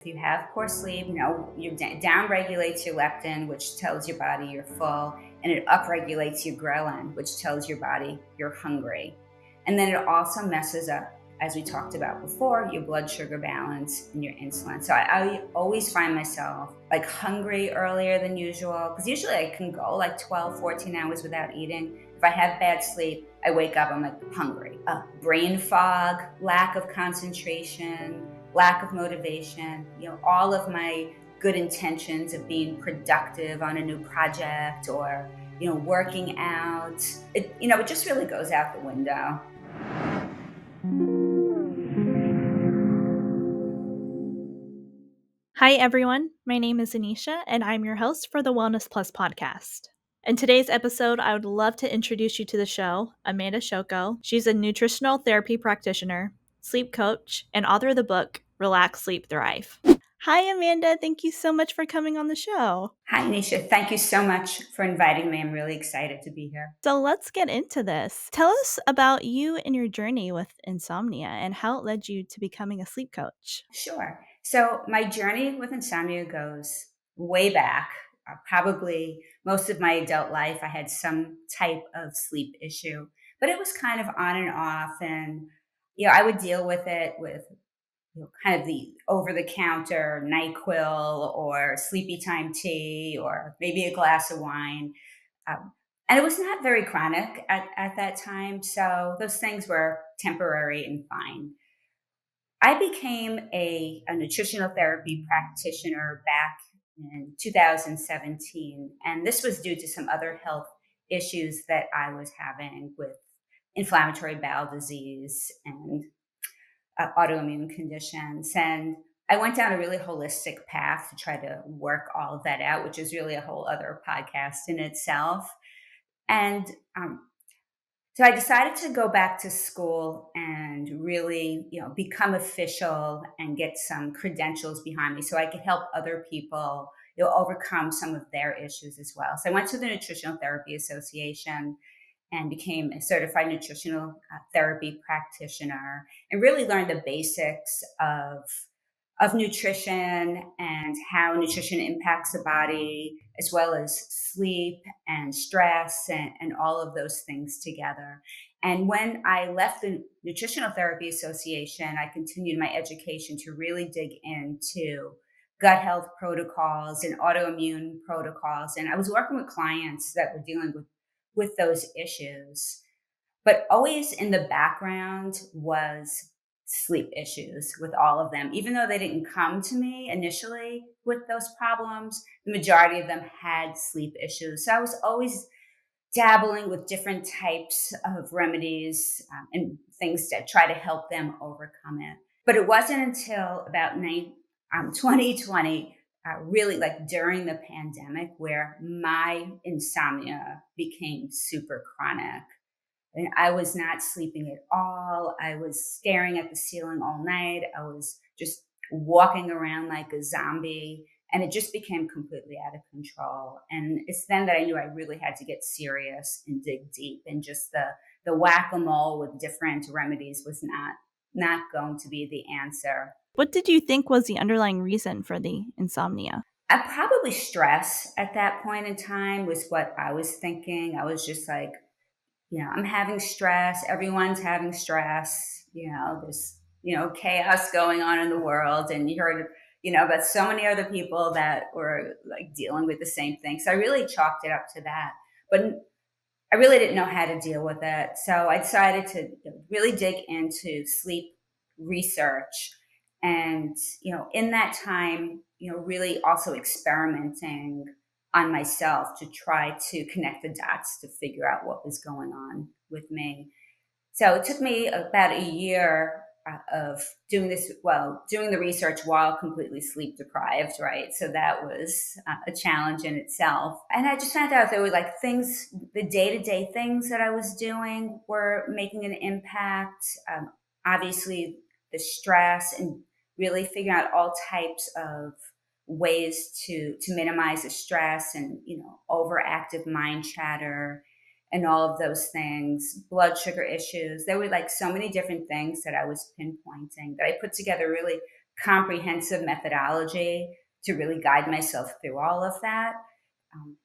If you have poor sleep, you down regulates your leptin, which tells your body you're full, and it up regulates your ghrelin, which tells your body you're hungry. And then it also messes up, as we talked about before, your blood sugar balance and your insulin. So I always find myself like hungry earlier than usual, because usually I can go like 12, 14 hours without eating. If I have bad sleep, I wake up, I'm like hungry. Brain fog, lack of concentration, lack of motivation, all of my good intentions of being productive on a new project or, working out, it just really goes out the window. Hi, everyone. My name is Anesha, and I'm your host for the Wellness Plus podcast. In today's episode, I would love to introduce you to the show, Amanda Chocko. She's a nutritional therapy practitioner, sleep coach, and author of the book, Relax, Sleep, Thrive. Hi, Amanda. Thank you so much for coming on the show. Hi, Anisha. Thank you so much for inviting me. I'm really excited to be here. So let's get into this. Tell us about you and your journey with insomnia and how it led you to becoming a sleep coach. Sure. So my journey with insomnia goes way back. Probably most of my adult life, I had some type of sleep issue, but it was kind of on and off. And, I would deal with it with kind of the over the counter NyQuil or sleepy time tea or maybe a glass of wine. And it was not very chronic at that time. So those things were temporary and fine. I became a nutritional therapy practitioner back in 2017. And this was due to some other health issues that I was having with inflammatory bowel disease and autoimmune conditions. And I went down a really holistic path to try to work all of that out, which is really a whole other podcast in itself. And so I decided to go back to school and really, become official and get some credentials behind me so I could help other people, overcome some of their issues as well. So I went to the Nutritional Therapy Association and became a certified nutritional therapy practitioner and really learned the basics of nutrition and how nutrition impacts the body, as well as sleep and stress and all of those things together. And when I left the Nutritional Therapy Association, I continued my education to really dig into gut health protocols and autoimmune protocols. And I was working with clients that were dealing with those issues. But always in the background was sleep issues with all of them. Even though they didn't come to me initially with those problems, the majority of them had sleep issues. So I was always dabbling with different types of remedies and things to try to help them overcome it. But it wasn't until about 2020, really like during the pandemic, where my insomnia became super chronic. And I was not sleeping at all. I was staring at the ceiling all night. I was just walking around like a zombie. And it just became completely out of control. And it's then that I knew I really had to get serious and dig deep. And just the whack-a-mole with different remedies was not going to be the answer. What did you think was the underlying reason for the insomnia? Probably stress at that point in time was what I was thinking. I was just like, I'm having stress. Everyone's having stress. There's, chaos going on in the world. And you heard, about so many other people that were like dealing with the same thing. So I really chalked it up to that. But I really didn't know how to deal with it. So I decided to really dig into sleep research. And, in that time, really also experimenting on myself to try to connect the dots to figure out what was going on with me. So it took me about a year of doing this, doing the research while completely sleep deprived, right? So that was a challenge in itself. And I just found out there were like things, the day to day things that I was doing were making an impact. Obviously, the stress and really figuring out all types of ways to minimize the stress and overactive mind chatter and all of those things, blood sugar issues. There were like so many different things that I was pinpointing that I put together really comprehensive methodology to really guide myself through all of that.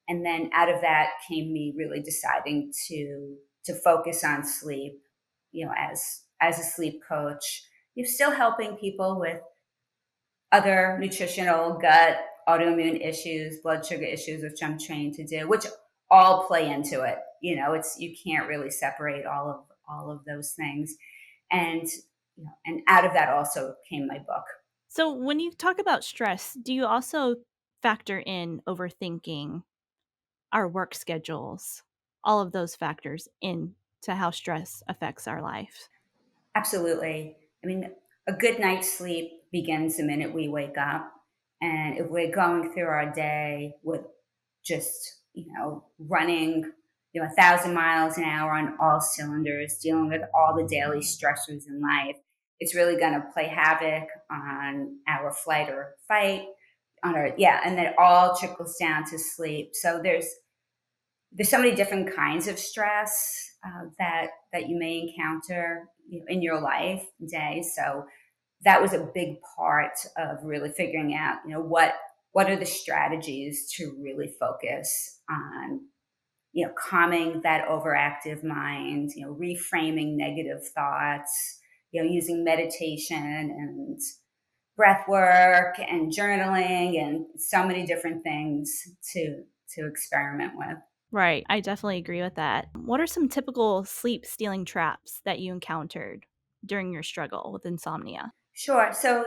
And then out of that came me really deciding to focus on sleep, as a sleep coach. You're still helping people with other nutritional, gut, autoimmune issues, blood sugar issues, which I'm trained to do, which all play into it. It's you can't really separate all of those things. And and out of that also came my book. So, when you talk about stress, do you also factor in overthinking, our work schedules, all of those factors into how stress affects our life? Absolutely. I mean, a good night's sleep begins the minute we wake up. And if we're going through our day with just, running, 1,000 miles an hour on all cylinders, dealing with all the daily stressors in life, it's really going to play havoc on our flight or fight, yeah, and then it all trickles down to sleep. So there's so many different kinds of stress that you may encounter, in your life day. So that was a big part of really figuring out, what are the strategies to really focus on, calming that overactive mind, reframing negative thoughts, using meditation and breath work and journaling and so many different things to experiment with. Right. I definitely agree with that. What are some typical sleep stealing traps that you encountered during your struggle with insomnia? Sure. So,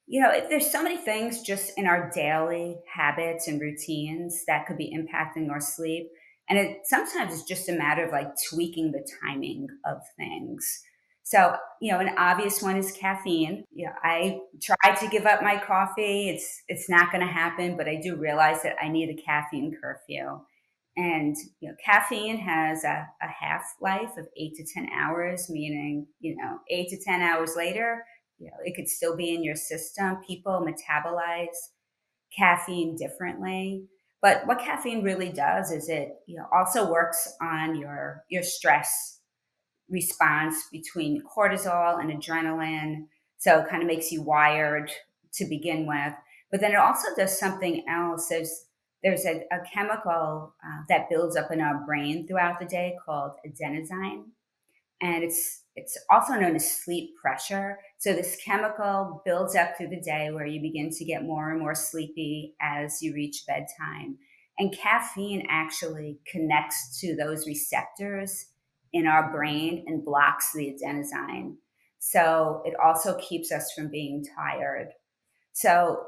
there's so many things just in our daily habits and routines that could be impacting our sleep. And it sometimes it's just a matter of like tweaking the timing of things. So, an obvious one is caffeine. I tried to give up my coffee. It's not going to happen, but I do realize that I need a caffeine curfew. And caffeine has a half life of 8 to 10 hours, meaning 8 to 10 hours later, it could still be in your system. People metabolize caffeine differently. But what caffeine really does is it also works on your stress response between cortisol and adrenaline. So it kind of makes you wired to begin with. But then it also does something else. There's a chemical that builds up in our brain throughout the day called adenosine, and it's also known as sleep pressure. So this chemical builds up through the day where you begin to get more and more sleepy as you reach bedtime. And caffeine actually connects to those receptors in our brain and blocks the adenosine. So it also keeps us from being tired. So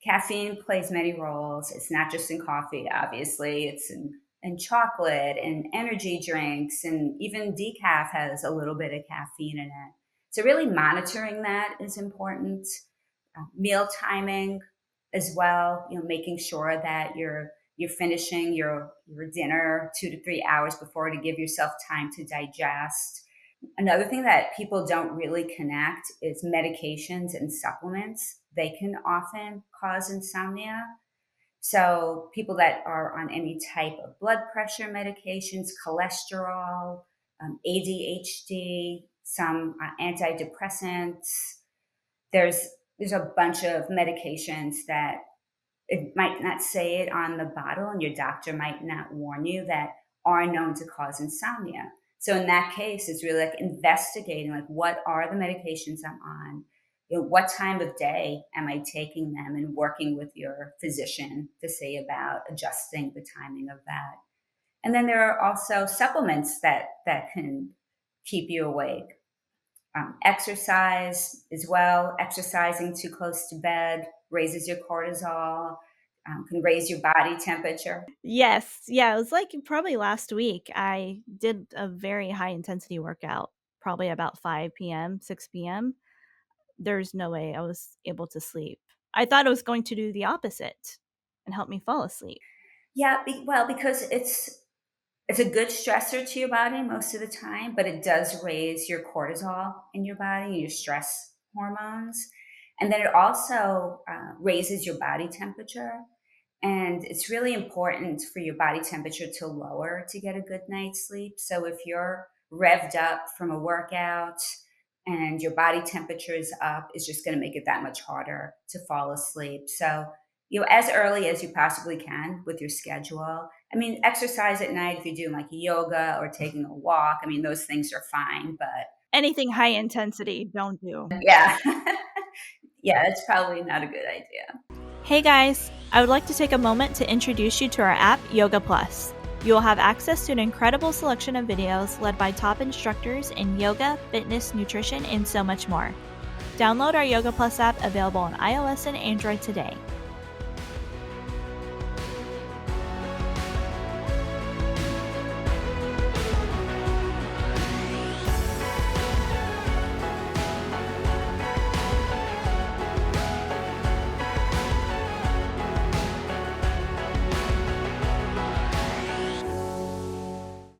caffeine plays many roles. It's not just in coffee, obviously. It's in chocolate and energy drinks, and even decaf has a little bit of caffeine in it. So really monitoring that is important. Meal timing as well. Making sure that you're finishing your dinner 2 to 3 hours before to give yourself time to digest. Another thing that people don't really connect is medications and supplements. They can often cause insomnia. So, people that are on any type of blood pressure medications, cholesterol, ADHD, some antidepressants, there's there's a bunch of medications that it might not say it on the bottle, and your doctor might not warn you, that are known to cause insomnia. So in that case, it's really like investigating, like, what are the medications I'm on? What time of day am I taking them, and working with your physician to see about adjusting the timing of that. And then there are also supplements that can keep you awake. Exercise as well. Exercising too close to bed raises your cortisol, can raise your body temperature. Yes. Yeah, it was like probably last week, I did a very high intensity workout, probably about 5 PM, 6 PM. There's no way I was able to sleep. I thought it was going to do the opposite and help me fall asleep. Yeah, well, because it's a good stressor to your body most of the time, but it does raise your cortisol in your body, your stress hormones, and then it also raises your body temperature. And it's really important for your body temperature to lower to get a good night's sleep. So if you're revved up from a workout, and your body temperature is up, is just going to make it that much harder to fall asleep. So, as early as you possibly can with your schedule. I mean, exercise at night, if you're doing like yoga or taking a walk, I mean, those things are fine, but Anything high intensity, don't do. yeah. Yeah, it's probably not a good idea. Hey guys, I would like to take a moment to introduce you to our app, Yoga Plus. You will have access to an incredible selection of videos led by top instructors in yoga, fitness, nutrition, and so much more. Download our Yoga Plus app available on iOS and Android today.